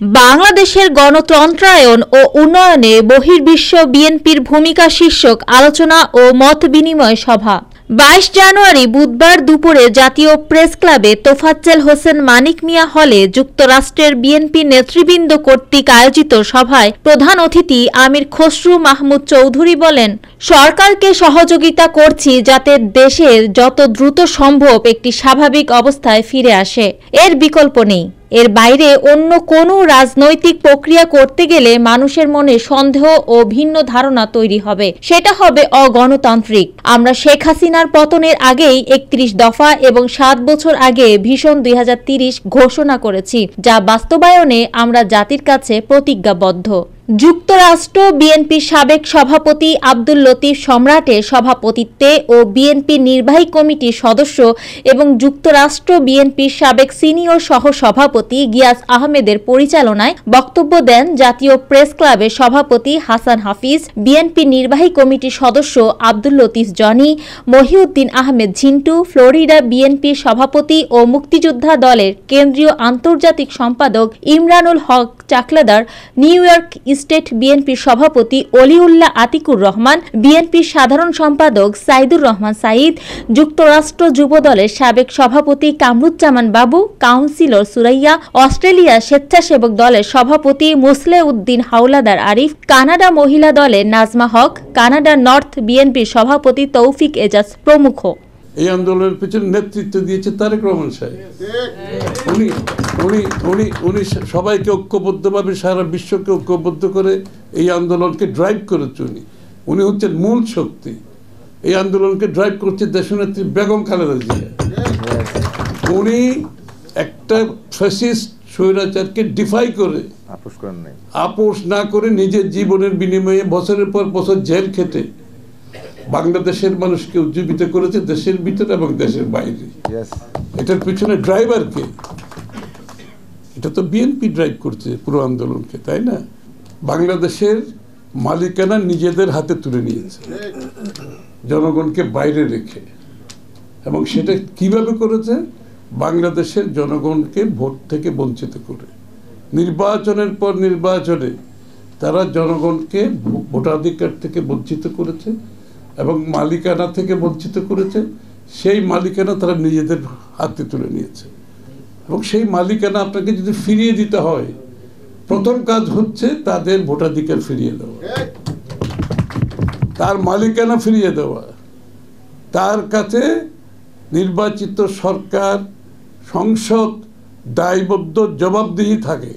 বাংলাদেশের গণতন্ত্রায়ন ও উন্নয়নে বহির্বিশ্ব বিএনপির ভূমিকা শীর্ষক আলোচনা ও মত বিনিময় সভা 22 জানুয়ারি বুধবার দুপুরে জাতীয় প্রেস ক্লাবে তোফাজ্জল হোসেন মানিক মিয়া হলে যুক্তরাষ্ট্রের বিএনপি নেতৃবৃন্দ কর্তৃক আয়োজিত সভায় প্রধান অতিথি আমির খসরু মাহমুদ চৌধুরী বলেন, সরকারকে সহযোগিতা করছি যাতে দেশের যত দ্রুত সম্ভব একটি স্বাভাবিক অবস্থায় ফিরে আসে। এর বিকল্প নেই। এর বাইরে অন্য কোনো রাজনৈতিক প্রক্রিয়া করতে গেলে মানুষের মনে সন্দেহ ও ভিন্ন ধারণা তৈরি হবে, সেটা হবে অগণতান্ত্রিক। আমরা শেখ হাসিনার পতনের আগেই 31 দফা এবং 7 বছর আগে ভীষণ 2030 ঘোষণা করেছি, যা বাস্তবায়নে আমরা জাতির কাছে প্রতিজ্ঞাবদ্ধ। যুক্তরাষ্ট্র বিএনপির সাবেক সভাপতি আব্দুল লতিফ সম্রাটের সভাপতিত্বে ও বিএনপি নির্বাহী কমিটির সদস্য এবং যুক্তরাষ্ট্র বিএনপির সাবেক সিনিয়র সহ-সভাপতি গিয়াস আহমেদের পরিচালনায় বক্তব্য দেন জাতীয় প্রেস ক্লাবের সভাপতি হাসান হাফিজ, বিএনপি নির্বাহী কমিটির সদস্য আব্দুল লতিফ জনি, মহিউদ্দিন আহমেদ ঝিন্টু, ফ্লোরিডা বিএনপির সভাপতি ও মুক্তিযোদ্ধা দলের কেন্দ্রীয় আন্তর্জাতিক সম্পাদক ইমরানুল হক চাকলাদার, নিউ ইয়র্ক স্টেট বিএনপির সভাপতি অলিউল্লাহ আতিকুর রহমান, বিএনপির সাধারণ সম্পাদক সাইদুর রহমান সাইদ, যুক্তরাষ্ট্র যুব দলের সাবেক সভাপতি কামরুজ্জামান বাবু, কাউন্সিলর সুরাইয়া, অস্ট্রেলিয়া স্বেচ্ছাসেবক দলের সভাপতি মুসলেউদ্দিন হাওলাদার আরিফ, কানাডা মহিলা দলের নাজমা হক, কানাডা নর্থ বিএনপির সভাপতি তৌফিক এজাজ প্রমুখ। এই আন্দোলনের পেছনে নেতৃত্ব দিয়েছে তারেক রহমান সাহেব। উনি সবাইকে ঐক্যবদ্ধভাবে সারা বিশ্বকে ঐক্যবদ্ধ করে এই আন্দোলনকে ড্রাইভ করেছে। উনি হচ্ছেন মূল শক্তি। এই আন্দোলনকে ড্রাইভ করছে দেশনেত্রী বেগম খালেদা জিয়া। উনি একটা ফ্যাসিস্ট স্বৈরাচারকে ডিফাই করে আপোষ না করে নিজের জীবনের বিনিময়ে বছরের পর বছর জেল খেটে বাংলাদেশের মানুষকে উজ্জীবিত করেছে, দেশের ভিতরে এবং দেশের বাইরে। এটার পিছনে ড্রাইভার কে? এটা তো বিএনপি ড্রাইভ করছে পুরো আন্দোলনকে, তাই না? বাংলাদেশের মালিকানা নিজেদের হাতে তুলে নিয়েছে জনগণকে বাইরে রেখে, এবং সেটা কিভাবে করেছে? বাংলাদেশের জনগণকে ভোট থেকে বঞ্চিত করে, নির্বাচনের পর নির্বাচনে তারা জনগণকে ভোটাধিকার থেকে বঞ্চিত করেছে এবং মালিকানা থেকে বঞ্চিত করেছে। সেই মালিকানা তারা নিজেদের হাতে তুলে নিয়েছে, এবং সেই মালিকানা আপনাকে যদি ফিরিয়ে দিতে হয়, প্রথম কাজ হচ্ছে তাদের ভোটাধিকার ফিরিয়ে দেওয়া, তার মালিকানা ফিরিয়ে দেওয়া, তার কাছে নির্বাচিত সরকার, সংসদ দায়বদ্ধ জবাবদিহি থাকে।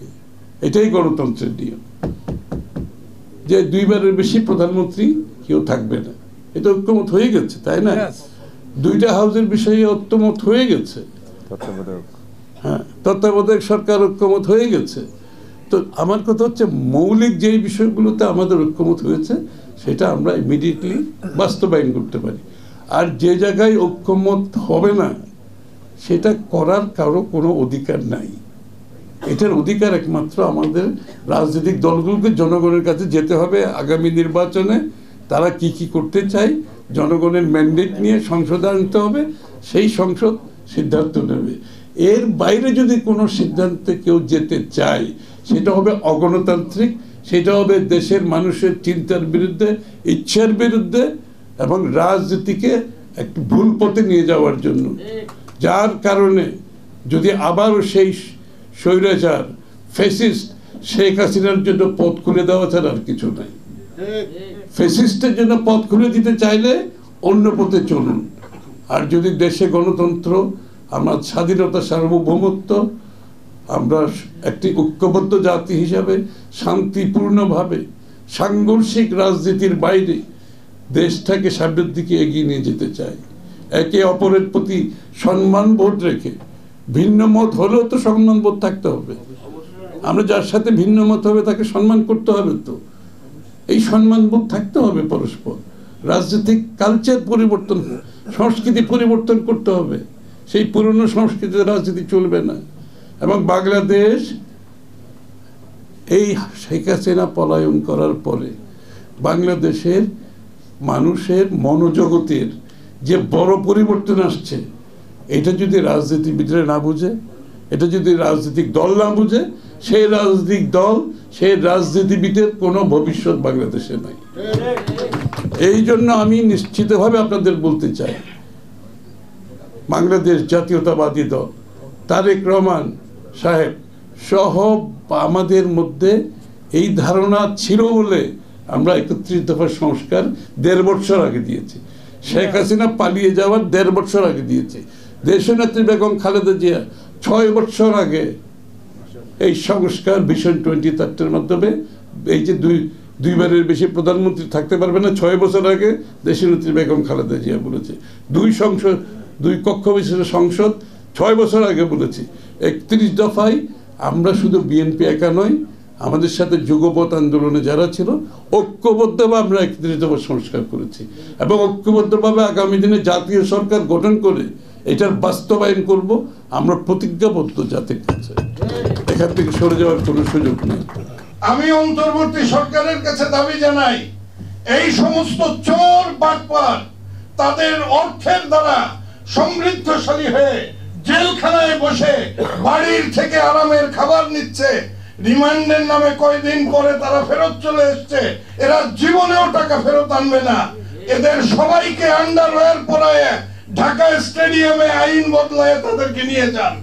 এটাই গণতন্ত্রের নিয়ম, যে 2 বারের বেশি প্রধানমন্ত্রী কেউ থাকবে না। এটা ঐক্যমত হয়ে গেছে, তাই না? 2টা হাউসের বিষয়ে ঐক্যমত হয়ে গেছে। হ্যাঁ, তত্ত্বাবধায়ক সরকার ঐক্যমত হয়ে গেছে। তো আমার কথা হচ্ছে, মৌলিক যেই বিষয়গুলোতে আমাদের ঐক্যমত হয়েছে সেটা আমরা ইমিডিয়েটলি বাস্তবায়ন করতে পারি। আর যে জায়গায় ঐক্যমত হবে না, সেটা করার কারো কোনো অধিকার নাই। এটার অধিকার একমাত্র আমাদের রাজনৈতিক দলগুলোকে জনগণের কাছে যেতে হবে। আগামী নির্বাচনে তারা কি কি করতে চায় জনগণের ম্যান্ডেট নিয়ে সংসদে আনতে হবে, সেই সংসদ সিদ্ধান্ত নেবে। এর বাইরে যদি কোনো সিদ্ধান্তে কেউ যেতে চায়, সেটা হবে অগণতান্ত্রিক, সেটা হবে দেশের মানুষের চিন্তার বিরুদ্ধে, ইচ্ছার বিরুদ্ধে, এবং রাজনীতিকে একটু ভুল পথে নিয়ে যাওয়ার জন্য। যার কারণে যদি আবারও সেই স্বৈরাচার ফ্যাসিস্ট শেখ হাসিনার জন্য পথ খুলে দেওয়া ছাড়া আর কিছু নাই। ফ্যাসিস্টের জন্য পথ খুলে দিতে চাইলে অন্য পথে চলুন। আর যদি দেশে গণতন্ত্র, আমরা স্বাধীনতা, সার্বভৌমত্ব, আমরা একটি ঐক্যবদ্ধ জাতি হিসাবে শান্তিপূর্ণভাবে সাংঘর্ষিক রাজনীতির বাইরে দেশটাকে সামনের দিকে এগিয়ে নিয়ে যেতে চাই, একে অপরের প্রতি সম্মানবোধ রেখে, ভিন্ন মত হলেও তো সম্মানবোধ থাকতে হবে। আমরা যার সাথে ভিন্ন মত হবে তাকে সম্মান করতে হবে, তো এই সম্মানবোধ থাকতে হবে পরস্পর। রাজনৈতিক কালচার পরিবর্তন, সংস্কৃতি পরিবর্তন করতে হবে। সেই পুরনো সংস্কৃতিতে রাজনীতি চলবে না। এবং বাংলাদেশ এই শেখ হাসিনা পলায়ন করার পরে বাংলাদেশের মানুষের মনোজগতের যে বড় পরিবর্তন আসছে, এটা যদি রাজনীতিবিদরা না বুঝে, এটা যদি রাজনৈতিক দল না বুঝে, সেই রাজনৈতিক দল, সেই রাজনীতিবিদের কোনো ভবিষ্যৎ বাংলাদেশে নাই। এই জন্য আমি নিশ্চিতভাবে আপনাদের বলতে চাই, বাংলাদেশ জাতীয়তাবাদী দল তারেক রহমান সাহেব সহ আমাদের মধ্যে এই ধারণা ছিল বলে আমরা 31 দফার সংস্কার 1.5 বছর আগে দিয়েছি। শেখ হাসিনা পালিয়ে যাওয়ার 1.5 বছর আগে দিয়েছি। দেশনেত্রী বেগম খালেদা জিয়া 6 বছর আগে এই সংস্কার ভিশন 2030 মাধ্যমে, এই যে দুইবারের বেশি প্রধানমন্ত্রী থাকতে পারবে না, 6 বছর আগে দেশনেত্রী বেগম খালেদা জিয়া বলেছে। 2 কক্ষ বিশিষ্ট সংসদ 6 বছর আগে বলেছি। 31 দফায় আমরা শুধু বিএনপি একা নয়, আমাদের সাথে যুগপৎ আন্দোলনে যারা ছিল ঐক্যবদ্ধভাবে আমরা 31 দফা সংস্কার করেছি এবং ঐক্যবদ্ধভাবে আগামী দিনে জাতীয় সরকার গঠন করে এটার বাস্তবায়ন করব। আমরা প্রতিজ্ঞাবদ্ধ জাতির কাছে, এখান থেকে সরে যাওয়ার কোনো সুযোগ নেই। আমি অন্তর্বর্তী সরকারের কাছে দাবি জানাই, এই সমস্ত চোর বাটপার তাদের অর্থের দ্বারা সমৃদ্ধশালী হয়ে জেলখানায় বসে বাড়ির থেকে আরামের খাবার নিচ্ছে, রিমান্ডের নামে কয়দিন পরে তারা ফেরত চলে এসছে, এরা জীবনেও টাকা ফেরত আনবে না। এদের সবাইকে আন্ডারওয়্যার পরায় ঢাকা স্টেডিয়ামে আইন বদলায় তাদেরকে নিয়ে যান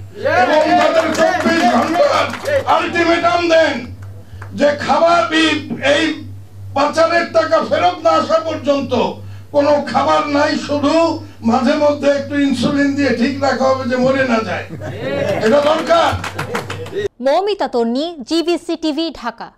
এবং তাদের 24 ঘন্টার আলটিমেটাম দেন যে খাবার এই পাচারের টাকা ফেরত না আসা পর্যন্ত কোনো খাবার নাই, শুধু মাঝে মধ্যে একটু ইনসুলিন দিয়ে ঠিক রাখা হবে যে মরে না যায়। এটা দরকার। মৌমিতা তন্নি, GVC টিভি, ঢাকা।